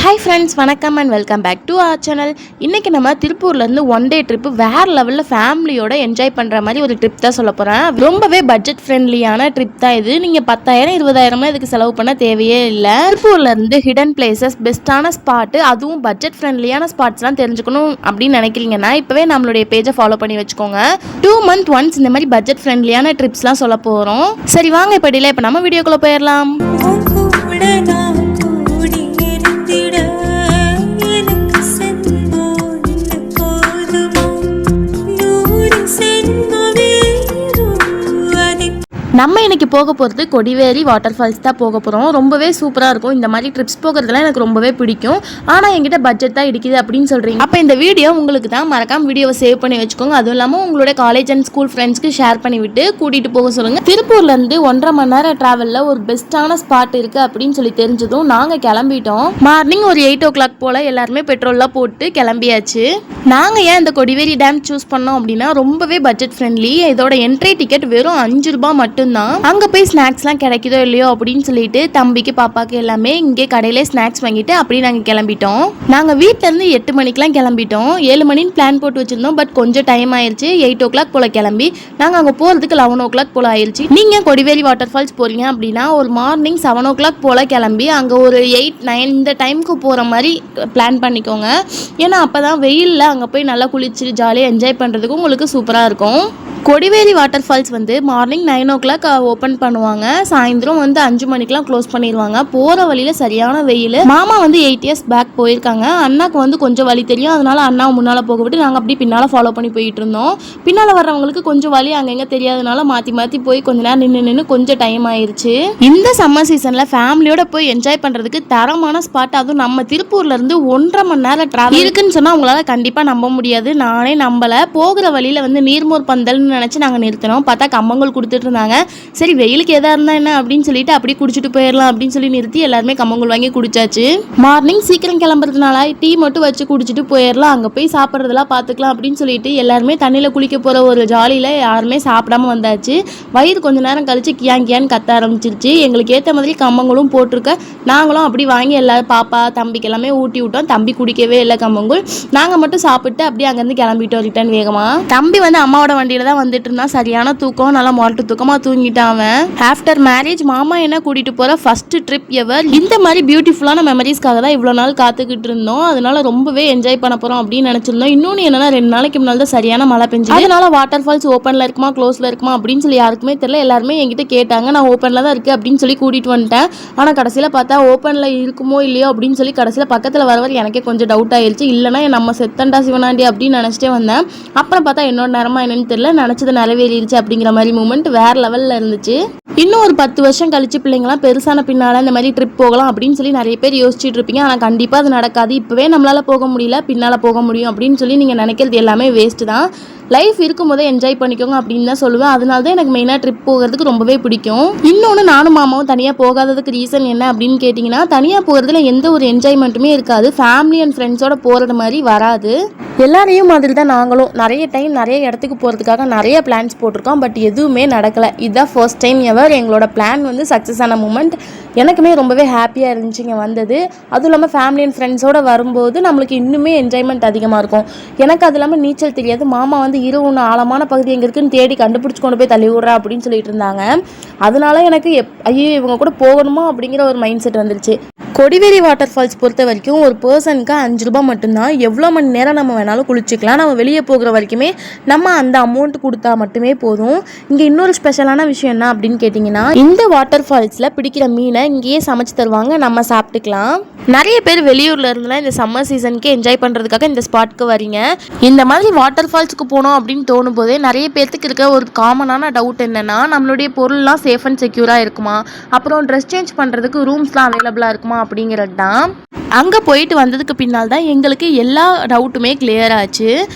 Hi friends, வணக்கம் and welcome back to our channel. இன்றைக்கி நம்ம திருப்பூர்லேருந்து ஒன் டே ட்ரிப்பு வேறு லெவலில் ஃபேமிலியோட என்ஜாய் பண்ணுற மாதிரி ஒரு ட்ரிப் தான் சொல்ல போகிறேன். ரொம்பவே பட்ஜெட் ஃப்ரெண்ட்லியான ட்ரிப் தான் இது. நீங்கள் 10,000 20,000 இதுக்கு செலவு பண்ண தேவையே இல்லை. திருப்பூர்லேருந்து ஹிடன் பிளேசஸ், பெஸ்ட்டான ஸ்பாட்டு, அதுவும் பட்ஜெட் ஃப்ரெண்ட்லியான ஸ்பாட்ஸ்லாம் தெரிஞ்சுக்கணும் அப்படின்னு நினைக்கிறீங்கன்னா இப்போவே நம்மளுடைய பேஜை ஃபாலோ பண்ணி வச்சுக்கோங்க. 2 months ஒன்ஸ் இந்த மாதிரி பட்ஜெட் ஃப்ரெண்ட்லியான ட்ரிப்ஸ்லாம் சொல்ல போகிறோம். சரி வாங்க இப்போ டிலே இப்போ நம்ம வீடியோக்குள்ளே போயிடலாம். நம்ம இன்றைக்கி போக போகிறது கொடிவேரி வாட்டர் ஃபால்ஸ் தான் போக போகிறோம். ரொம்பவே சூப்பராக இருக்கும். இந்த மாதிரி ட்ரிப்ஸ் போகிறதுலாம் எனக்கு ரொம்பவே பிடிக்கும். ஆனால் என்கிட்ட பட்ஜெட் தான் இடிக்குது அப்படின்னு சொல்கிறீங்க. அப்போ இந்த வீடியோ உங்களுக்கு தான். மறக்காம வீடியோவை சேவ் பண்ணி வச்சுக்கோங்க. அதுவும் இல்லாமல் உங்களோட காலேஜ் அண்ட் ஸ்கூல் ஃப்ரெண்ட்ஸ்க்கு ஷேர் பண்ணிவிட்டு கூட்டிகிட்டு போக சொல்லுங்கள். திருப்பூர்லேருந்து 1.5 மணி நேரம் ட்ராவலில் ஒரு பெஸ்ட்டான ஸ்பாட் இருக்குது அப்படின்னு சொல்லி தெரிஞ்சதும் நாங்கள் கிளம்பிட்டோம். மார்னிங் ஒரு 8 o'clock போல் எல்லாருமே பெட்ரோல்லாம் போட்டு கிளம்பியாச்சு. நாங்கள் ஏன் இந்த கொடிவேரி டேம் சூஸ் பண்ணோம் அப்படின்னா ரொம்பவே பட்ஜெட் ஃப்ரெண்ட்லி. இதோட என்ட்ரி டிக்கெட் வெறும் 5 ரூபாய் மட்டும். அங்க போய் ஸ்நாக்ஸ்லாம் கிடைக்குதோ இல்லையோ அப்படின்னு சொல்லிட்டு தம்பிக்கு பாப்பாக்கு எல்லாமே இங்கே கடையிலே ஸ்நாக்ஸ் வாங்கிட்டு அப்படியே நாங்கள் கிளம்பிட்டோம். நாங்கள் வீட்டில இருந்து 8 மணிக்கெலாம் கிளம்பிட்டோம். 7 மணின்னு பிளான் போட்டு வச்சிருந்தோம். பட் கொஞ்சம் டைம் ஆயிடுச்சு. 8 o'clock போல கிளம்பி நாங்கள் அங்கே போகிறதுக்கு 11 o'clock போல ஆயிடுச்சு. நீங்கள் கொடிவேரி வாட்டர் ஃபால்ஸ் போறீங்க அப்படின்னா ஒரு மார்னிங் 7 o'clock போல கிளம்பி அங்கே ஒரு 8 9 இந்த டைமுக்கு போகிற மாதிரி பிளான் பண்ணிக்கோங்க. ஏன்னா அப்போ தான் வெயிலில் அங்கே போய் நல்லா குளிச்சு ஜாலியாக என்ஜாய் பண்ணுறதுக்கு உங்களுக்கு சூப்பராக இருக்கும். கொடிவேரி வாட்டர் ஃபால்ஸ் வந்து மார்னிங் 9 o'clock ஓப்பன் பண்ணுவாங்க. சாயந்தரம் வந்து 5 மணிக்கெலாம் க்ளோஸ் பண்ணிடுவாங்க. போகிற வழியில் சரியான வெயில். மாமா வந்து 8 years பேக் போயிருக்காங்க. அண்ணாக்கு வந்து கொஞ்சம் வழி தெரியும். அதனால அண்ணாவை முன்னால் போக விட்டு நாங்கள் அப்படி பின்னால் ஃபாலோ பண்ணி போயிட்டு இருந்தோம். பின்னால் வர்றவங்களுக்கு கொஞ்சம் வழி அங்கங்கே தெரியாதனால மாற்றி மாற்றி போய் கொஞ்ச நேரம் நின்று கொஞ்சம் டைம் ஆயிடுச்சு. இந்த சம்மர் சீசனில் ஃபேமிலியோட போய் என்ஜாய் பண்ணுறதுக்கு தரமான ஸ்பாட். அதுவும் நம்ம திருப்பூர்லேருந்து 1.5 மணி நேரம் ட்ராவல் இருக்குன்னு சொன்னால் உங்களால் கண்டிப்பாக நம்ப முடியாது. நானே நம்பலை. போகிற வழியில் வந்து நீர்மோர் பந்தல்னு நினச்சி நாங்கள் நிறுத்தினோம். பார்த்தா கம்மங்கூழ் கொடுத்துட்டு இருந்தாங்க. சரி வெயிலுக்கு எதா இருந்தா என்ன அப்படின்னு சொல்லிட்டு அப்படியே குடிச்சிட்டு போயிடலாம் அப்படின்னு சொல்லி நிறுத்தி எல்லாருமே கம்மங்கூழ் வாங்கி குடிச்சாச்சு. மார்னிங் சீக்கிரம் கிளம்புறதுனால டீ மட்டும் வச்சு குடிச்சிட்டு போயிடலாம், அங்கே போய் சாப்பிட்றதெல்லாம் பார்த்துக்கலாம் அப்படின்னு சொல்லிட்டு எல்லாருமே தண்ணியில் குளிக்க போகிற ஒரு ஜாலியில் யாருமே சாப்பிடாம வந்தாச்சு. வயிறு கொஞ்ச நேரம் கழிச்சு கியான்னு கத்த ஆரம்பிச்சிருச்சு. எங்களுக்கு ஏற்ற மாதிரி கம்மங்கூழும் போட்டிருக்க நாங்களும் அப்படி வாங்கி எல்லாரும் பாப்பா தம்பிக்கு எல்லாமே ஊட்டி விட்டோம். தம்பி குடிக்கவே இல்லை கம்மங்கூழ். நாங்கள் மட்டும் சாப்பிட்டு அப்படியே அங்கேருந்து கிளம்பிட்டோம் ரிட்டர்ன் வேகமாக. தம்பி வந்து அம்மாவோட வண்டியில் தான் வந்துட்டு இருந்தா. சரியான தூக்கம், நல்லா மொரட்டு தூக்கமாக தூங்கிட்டான் அவன். ஆஃப்டர் மேரேஜ் மாமா என்ன கூட்டிட்டு போற ஃபர்ஸ்ட் ட்ரிப் எவர். இந்த மாதிரி பியூட்டிஃபுல்லான மெமரிஸ்க்காக தான் இவ்வளோ நாள் காத்துக்கிட்டு இருந்தோம். அதனால ரொம்பவே என்ஜாய் பண்ண போறோம் அப்படின்னு நினைச்சிருந்தோம். இன்னொன்று என்னன்னா 2 நாளைக்கு முன்னாடி தான் சரியான மழை பெஞ்சு. அதனால வாட்டர் ஃபால்ஸ் ஓப்பன்ல இருக்குமா க்ளோஸ்ல இருக்குமா அப்படின்னு சொல்லி யாருக்குமே தெரியல. எல்லாருமே என்கிட்ட கேட்டாங்க. நான் ஓப்பன்ல தான் இருக்கு அப்படின்னு சொல்லி கூட்டிட்டு வந்துட்டேன். ஆனால் கடைசியில் பார்த்தா ஓப்பன்ல இருக்குமோ இல்லையோ அப்படின்னு சொல்லி கடைசியில் பக்கத்தில் வர எனக்கே கொஞ்சம் டவுட் ஆயிடுச்சு. இல்லைன்னா நம்ம செத்தண்டா சிவனாண்டி அப்படின்னு நினைச்சிட்டே வந்தேன். அப்புறம் பார்த்தா என்னோட நேரமா என்னன்னு தெரியல, நினைச்சது நிறைவேறிடுச்சு அப்படிங்கிற மாதிரி மூமெண்ட் வேற லெவல்ல இருந்துச்சு. இன்னும் ஒரு 10 வருஷம் கழிச்சு பிள்ளைங்களாம் பெருசான பின்னால் இந்த மாதிரி ட்ரிப் போகலாம் அப்படின்னு சொல்லி நிறைய பேர் யோசிச்சுட்டு இருப்பீங்க. ஆனால் கண்டிப்பாக அது நடக்காது. இப்போவே நம்மளால் போக முடியல, பின்னால் போக முடியும் அப்படின்னு சொல்லி நீங்கள் நினைக்கிறது எல்லாமே வேஸ்ட்டு தான். லைஃப் இருக்கும் போதே என்ஜாய் பண்ணிக்கோங்க அப்படின்னு தான் சொல்லுவேன். அதனால தான் எனக்கு மெயினாக ட்ரிப் போகிறதுக்கு ரொம்பவே பிடிக்கும். இன்னொன்று நானும் மாமாவும் தனியாக போகாததுக்கு ரீசன் என்ன அப்படின்னு கேட்டிங்கன்னா, தனியாக போகிறதுல எந்த ஒரு என்ஜாய்மெண்ட்டுமே இருக்காது. ஃபேமிலி அண்ட் ஃப்ரெண்ட்ஸோட போகிறது மாதிரி வராது. எல்லாரையும் மாதிரி தான் நாங்களும் நிறைய டைம் நிறைய இடத்துக்கு போகிறதுக்காக நிறைய பிளான்ஸ் போட்டிருக்கோம். பட் எதுவுமே நடக்கலை. இதுதான் ஃபர்ஸ்ட் டைம் எவர் எங்களோட பிளான் வந்து சக்ஸஸ் ஆன மூமெண்ட். எனக்குமே ரொம்பவே ஹாப்பியாக இருந்துச்சு இங்கே வந்தது. அதுவும் இல்லாமல் ஃபேமிலி அண்ட் ஃப்ரெண்ட்ஸோடு வரும்போது நம்மளுக்கு இன்னுமே என்ஜாய்மெண்ட் அதிகமாக இருக்கும். எனக்கு அது இல்லாமல் நீச்சல் தெரியாது. மாமா வந்து ஒன்று ஆழமான பகுதி எங்கே இருக்குன்னு தேடி கண்டுபிடிச்சி கொண்டு போய் தள்ளி விட்றா அப்படின்னு சொல்லிட்டு இருந்தாங்க. அதனால எனக்கு ஐயோ இவங்க கூட போகணுமா அப்படிங்கிற ஒரு மைண்ட் செட் வந்துருச்சு. கொடிவேரி வாட்டர் ஃபால்ஸ் பொறுத்த வரைக்கும் ஒரு பர்சனுக்கு 5 ரூபாய் மட்டும்தான். எவ்வளோ மணி நேரம் நம்ம வேணாலும் குளிச்சுக்கலாம். நம்ம வெளியே போகிற வரைக்குமே நம்ம அந்த அமௌண்ட் கொடுத்தா மட்டுமே போதும். இங்கே இன்னொரு ஸ்பெஷலான விஷயம் என்ன அப்படின்னு கேட்டிங்கன்னா, இந்த வாட்டர் ஃபால்ஸில் பிடிக்கிற மீனை இங்கேயே சமைச்சு தருவாங்க, நம்ம சாப்பிட்டுக்கலாம். நிறைய பேர் வெளியூரில் இருந்துலாம் இந்த சம்மர் சீசனுக்கு என்ஜாய் பண்ணுறதுக்காக இந்த ஸ்பாட்க்கு வரீங்க. இந்த மாதிரி வாட்டர் ஃபால்ஸுக்கு போனோம் அப்படின்னு தோணும் போதே நிறைய பேர்த்துக்கு இருக்க ஒரு காமனான டவுட் என்னென்னா, நம்மளுடைய பொருள்லாம் சேஃப் அண்ட் செக்யூராக இருக்குமா, அப்புறம் ட்ரெஸ் சேஞ்ச் பண்ணுறதுக்கு ரூம்ஸ்லாம் அவைலபிளாக இருக்குமா அப்படிங்கிறது தான். அங்கே போயிட்டு வந்ததுக்கு பின்னால் தான் எங்களுக்கு எல்லா டவுட்டுமே கிளியர் ஆச்சு.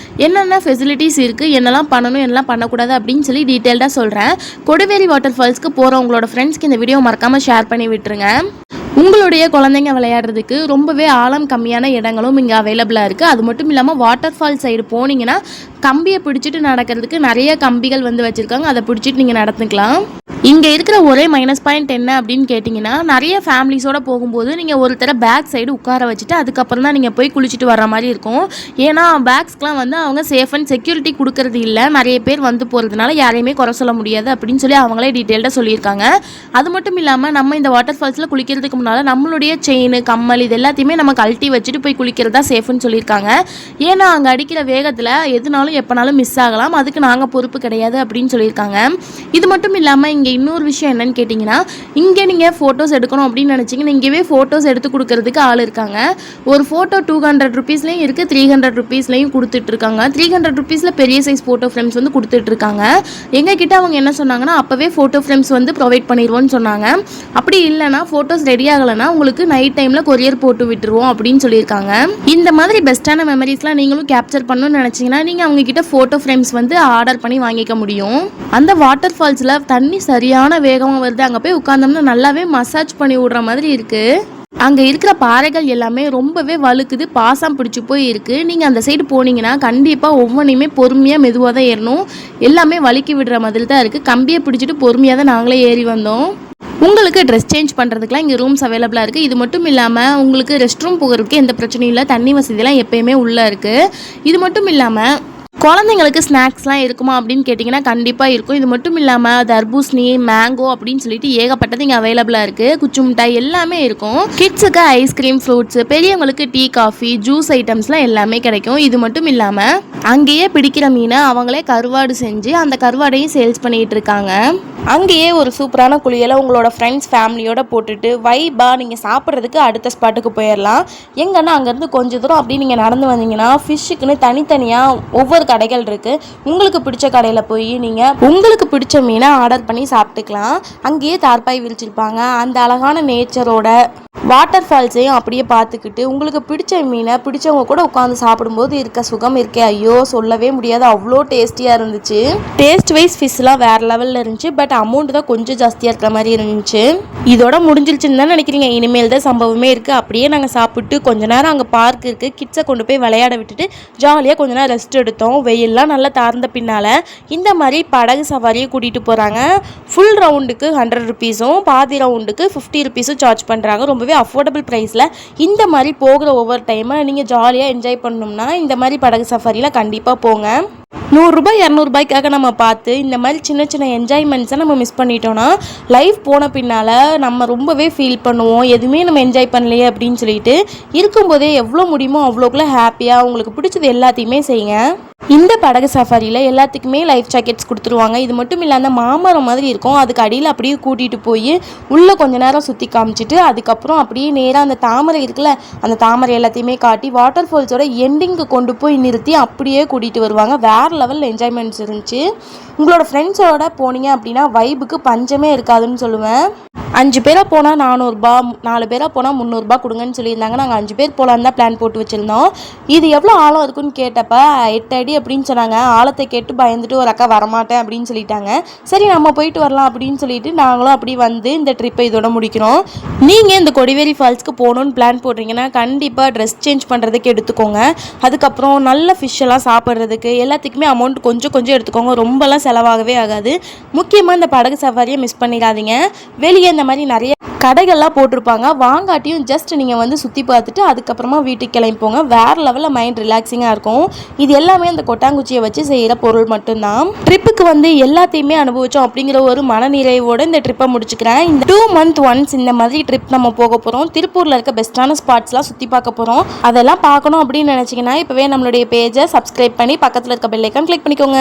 என்னென்ன ஃபெசிலிட்டிஸ் இருக்குது, என்னெல்லாம் பண்ணணும் என்னெல்லாம் பண்ணக்கூடாது அப்படின்னு சொல்லி டீட்டெயில்டாக சொல்கிறேன். கொடிவேரி வாட்டர் ஃபால்ஸ்க்கு போகிறவங்களோட ஃப்ரெண்ட்ஸ்க்கு இந்த வீடியோ மறக்காமல் ஷேர் பண்ணி விட்டுருங்க. உங்களுடைய குழந்தைங்க விளையாடுறதுக்கு ரொம்பவே ஆழம் கம்மியான இடங்களும் இங்கே அவைலபிளாக இருக்குது. அது மட்டும் இல்லாமல் வாட்டர் ஃபால் சைடு போனீங்கன்னா கம்பியை பிடிச்சிட்டு நடக்கிறதுக்கு நிறைய கம்பிகள் வந்து வச்சுருக்காங்க, அதை பிடிச்சிட்டு நீங்கள் நடந்துக்கலாம். இங்கே இருக்கிற ஒரே மைனஸ் பாயிண்ட் என்ன அப்படின்னு கேட்டிங்கன்னா, நிறைய ஃபேமிலிஸோடு போகும்போது நீங்கள் ஒருத்தர பேக் சைடு உட்கார வச்சுட்டு அதுக்கப்புறம் தான் நீங்கள் போய் குளிச்சுட்டு வர மாதிரி இருக்கும். ஏன்னா பேக்ஸ்க்கெலாம் வந்து அவங்க சேஃப் அண்ட் செக்யூரிட்டி கொடுக்கறது இல்லை, நிறைய பேர் வந்து போகிறதுனால யாரையுமே குறை சொல்ல முடியாது அப்படின்னு சொல்லி அவங்களே டீட்டெயில்டாக சொல்லியிருக்காங்க. அது மட்டும் இல்லாமல் நம்ம இந்த வாட்டர் ஃபால்ஸில் குளிக்கிறதுக்கு முன்னால் நம்மளுடைய செயின், கம்மல் இது எல்லாத்தையுமே நம்ம கழட்டி வச்சுட்டு போய் குளிக்கிறதா சேஃப்னு சொல்லியிருக்காங்க. ஏன்னா அங்கே அடிக்கிற வேகத்தில் எதுனாலும் எப்போனாலும் மிஸ் ஆகலாம், அதுக்கு நாங்கள் பொறுப்பு கிடையாது அப்படின்னு சொல்லியிருக்காங்க. இது மட்டும் இல்லாமல் இங்கே இன்னொரு விஷயம் என்னன்னு கேட்டிங்கன்னா, இங்கே நீங்கள் ஃபோட்டோஸ் எடுக்கணும் அப்படின்னு நினச்சிங்கன்னா இங்கேயே ஃபோட்டோஸ் எடுத்து கொடுக்கறதுக்கு ஆள் இருக்காங்க. ஒரு ஃபோட்டோ 200 ருபீஸ்லேயும் இருக்குது, 300 ருபீஸ்லையும் கொடுத்துட்ருக்காங்க. 300 ருபீஸில் பெரிய சைஸ் ஃபோட்டோ ஃப்ரேம்ஸ் வந்து கொடுத்துட்ருக்காங்க. எங்ககிட்ட அவங்க என்ன சொன்னாங்கன்னா, அப்போவே ஃபோட்டோ ஃப்ரேம்ஸ் வந்து ப்ரொவைட் பண்ணிடுவோன்னு சொன்னாங்க. அப்படி இல்லைனா ஃபோட்டோஸ் ரெடி ஆகலைன்னா உங்களுக்கு நைட் டைமில் கொரியர் போட்டு விட்டுருவோம் அப்படின்னு சொல்லியிருக்காங்க. இந்த மாதிரி பெஸ்ட்டான மெமரிஸ்லாம் நீங்களும் கேப்சர் பண்ணணும்னு நினச்சிங்கன்னா நீங்கள் அவங்கக்கிட்ட ஃபோட்டோ ஃப்ரேம்ஸ் வந்து ஆர்டர் பண்ணி வாங்கிக்க முடியும். அந்த வாட்டர் ஃபால்ஸில் தண்ணி சரியான வேகமாக வருது, அங்கே போய் உட்காந்தோம்னா நல்லாவே மசாஜ் பண்ணி விடுற மாதிரி இருக்குது. அங்கே இருக்கிற பாறைகள் எல்லாமே ரொம்பவே வழுக்குது, பாசம் பிடிச்சி போய் இருக்குது. நீங்கள் அந்த சைடு போனீங்கன்னா கண்டிப்பாக ஒவ்வொன்றையுமே பொறுமையாக மெதுவாக தான் ஏறணும், எல்லாமே வழுக்கி விடுற மாதிரி தான் இருக்குது. கம்பியை பிடிச்சிட்டு பொறுமையாக தான் நாங்களே ஏறி வந்தோம். உங்களுக்கு ட்ரெஸ் சேஞ்ச் பண்ணுறதுக்குலாம் இங்கே ரூம்ஸ் அவைலபிளாக இருக்குது. இது மட்டும் இல்லாமல் உங்களுக்கு ரெஸ்ட் ரூம் போகிறதுக்கு எந்த பிரச்சனையும் இல்லை, தண்ணி வசதியெல்லாம் எப்போயுமே உள்ளே இருக்குது. இது மட்டும் இல்லாமல் குழந்தைங்களுக்கு ஸ்நாக்ஸ்லாம் இருக்குமா அப்படின்னு கேட்டிங்கன்னா கண்டிப்பாக இருக்கும். இது மட்டும் இல்லாமல் தர்பூசணி, மேங்கோ அப்படின்னு சொல்லிட்டு ஏகப்பட்டது இங்கே அவைலபிளாக இருக்குது. குச்சி மிட்டாய் எல்லாமே இருக்கும். கிட்ஸுக்கு ஐஸ்கிரீம், ஃப்ரூட்ஸு, பெரியவங்களுக்கு டீ, காஃபி, ஜூஸ் ஐட்டம்ஸ்லாம் எல்லாமே கிடைக்கும். இது மட்டும் இல்லாமல் அங்கேயே பிடிக்கிற மீனை அவங்களே கருவாடு செஞ்சு அந்த கருவாடையும் சேல்ஸ் பண்ணிகிட்டு இருக்காங்க. அங்கேயே ஒரு சூப்பரான குளியலை உங்களோட ஃப்ரெண்ட்ஸ் ஃபேமிலியோட போட்டுட்டு வைபாக நீங்கள் சாப்பிட்றதுக்கு அடுத்த ஸ்பாட்டுக்கு போயிடலாம். எங்கன்னா அங்கேருந்து கொஞ்சம் தூரம் அப்படி நீங்கள் நடந்து வந்தீங்கன்னா ஃபிஷ்ஷுக்குன்னு தனித்தனியாக ஒவ்வொரு கடைகள் இருக்குது. உங்களுக்கு பிடிச்ச கடையில் போய் நீங்கள் உங்களுக்கு பிடிச்ச மீனை ஆர்டர் பண்ணி சாப்பிட்டுக்கலாம். அங்கேயே தார்பாய் விரிச்சிருப்பாங்க. அந்த அழகான நேச்சரோட வாட்டர் ஃபால்ஸையும் அப்படியே பார்த்துக்கிட்டு உங்களுக்கு பிடிச்ச மீனை பிடிச்சவங்க கூட உட்காந்து சாப்பிடும்போது இருக்க சுகம் இருக்கே, ஐயோ சொல்லவே முடியாது, அவ்வளோ டேஸ்டியாக இருந்துச்சு. டேஸ்ட் வைஸ் ஃபிஷ்லாம் வேறு லெவலில் இருந்துச்சு. பட் அமௌண்ட் தான் கொஞ்சம் ஜாஸ்தியாக இருக்கிற மாதிரி இருந்துச்சு. இதோட முடிஞ்சிருச்சுன்னு தான் நினைக்கிறீங்க, இனிமேல் தான் சம்பவமே இருக்குது. அப்படியே நாங்கள் சாப்பிட்டு கொஞ்ச நேரம் அங்கே பார்க் இருக்குது, கிட்ஸை கொண்டு போய் விளையாட விட்டுட்டு ஜாலியாக கொஞ்ச நேரம் ரெஸ்ட் எடுத்தோம். வெயிலெலாம் நல்லா தார்ந்த பின்னால் இந்த மாதிரி படகு சவாரியை கூட்டிகிட்டு போகிறாங்க. ஃபுல் ரவுண்டுக்கு 100 ருபீஸும் பாதி ரவுண்டுக்கு 50 ருபீஸும் சார்ஜ் பண்ணுறாங்க. ரொம்பவே அஃபோர்டபுள் ப்ரைஸில். இந்த மாதிரி போகிற ஒவ்வொரு டைமை நீங்கள் ஜாலியாக என்ஜாய் பண்ணணும்னா இந்த மாதிரி படகு சஃபாரியில் கண்டிப்பாக போங்க. 100 ரூபாய் 200 ரூபாய்க்காக நம்ம பார்த்து இந்த மாதிரி சின்ன சின்ன என்ஜாய்மெண்ட்ஸை நம்ம மிஸ் பண்ணிட்டோன்னா லைஃப் போன பின்னால் நம்ம ரொம்பவே ஃபீல் பண்ணுவோம், எதுவுமே நம்ம என்ஜாய் பண்ணலையே அப்படின்னு சொல்லிட்டு. இருக்கும்போதே எவ்வளோ முடியுமோ அவ்வளோக்குள்ள ஹாப்பியாக உங்களுக்கு பிடிச்சது எல்லாத்தையுமே செய்யுங்க. இந்த படகு சஃபாரியில் எல்லாத்துக்குமே லைஃப் ஜாக்கெட்ஸ் கொடுத்துருவாங்க. இது மட்டும் இல்லாமல் மாமரம் மாதிரி இருக்கும், அதுக்கு அடியில் அப்படியே கூட்டிகிட்டு போய் உள்ளே கொஞ்ச நேரம் சுற்றி காமிச்சிட்டு அதுக்கப்புறம் அப்படியே நேராக அந்த தாமரை இருக்குல்ல, அந்த தாமரை எல்லாத்தையுமே காட்டி வாட்டர் ஃபால்ஸோட எண்டிங்கு கொண்டு போய் நிறுத்தி அப்படியே கூட்டிகிட்டு வருவாங்க. வேறு லெவலில் என்ஜாய்மெண்ட்ஸ் இருந்துச்சு. உங்களோட ஃப்ரெண்ட்ஸோட போனீங்க அப்படின்னா வைபுக்கு பஞ்சமே இருக்காதுன்னு சொல்லுவேன். 5 பேராக போனால் 400 ரூபா, 4 பேராக போனால் 300 ரூபா கொடுங்கன்னு சொல்லியிருந்தாங்க. நாங்கள் 5 பேர் போகலான்னு தான் பிளான் போட்டு வச்சுருந்தோம். இது எவ்வளோ ஆழம் இருக்குன்னு கேட்டப்ப 8 அடி அப்படின்னு சொன்னாங்க. ஆழத்தை கேட்டு பயந்துட்டு ஒரு அக்கா வரமாட்டேன் அப்படின்னு சொல்லிட்டாங்க. சரி நம்ம போயிட்டு வரலாம் அப்படின்னு சொல்லிட்டு நாங்களும் அப்படி வந்து இந்த ட்ரிப்பை இதோட முடிக்கிறோம். நீங்கள் இந்த கொடிவேரி ஃபால்ஸ்க்கு போகணுன்னு பிளான் போடுறீங்கன்னா கண்டிப்பாக ட்ரெஸ் சேஞ்ச் பண்ணுறதுக்கு எடுத்துக்கோங்க. அதுக்கப்புறம் நல்ல ஃபிஷ்ஷெல்லாம் சாப்பிட்றதுக்கு எல்லாத்துக்குமே அமௌண்ட் கொஞ்சம் கொஞ்சம் எடுத்துக்கோங்க, ரொம்பலாம் செலவாகவே ஆகாது. முக்கியமாக இந்த படகு சவாரியை மிஸ் பண்ணிடாதீங்க. வெளியே இந்த மாதிரி நிறைய கடைகள்லாம் போட்டிருப்பாங்க, வாங்காட்டியும் ஜஸ்ட் நீங்கள் வந்து சுற்றி பார்த்துட்டு அதுக்கப்புறமா வீட்டுக்கு கிளம்பிப்போங்க. வேறு லெவலில் மைண்ட் ரிலாக்ஸிங்காக இருக்கும். இது எல்லாமே அந்த கொட்டாங்குச்சியை வச்சு செய்கிற பொருள் மட்டும்தான். ட்ரிப்புக்கு வந்து எல்லாத்தையுமே அனுபவித்தோம் அப்படிங்கிற ஒரு மனநிறைவோடு இந்த ட்ரிப்பை முடிச்சுக்கிறேன். இந்த 2 month ஒன்ஸ் இந்த மாதிரி ட்ரிப் நம்ம போக போகிறோம். திருப்பூரில் இருக்க பெஸ்ட்டான ஸ்பாட்ஸ்லாம் சுற்றி பார்க்க போகிறோம். அதெல்லாம் பார்க்கணும் அப்படின்னு நினச்சிங்கன்னா இப்போவே நம்மளுடைய பேஜை சப்ஸ்கிரைப் பண்ணி பக்கத்தில் இருக்க பெல் ஐக்கான் கிளிக் பண்ணிக்கோங்க.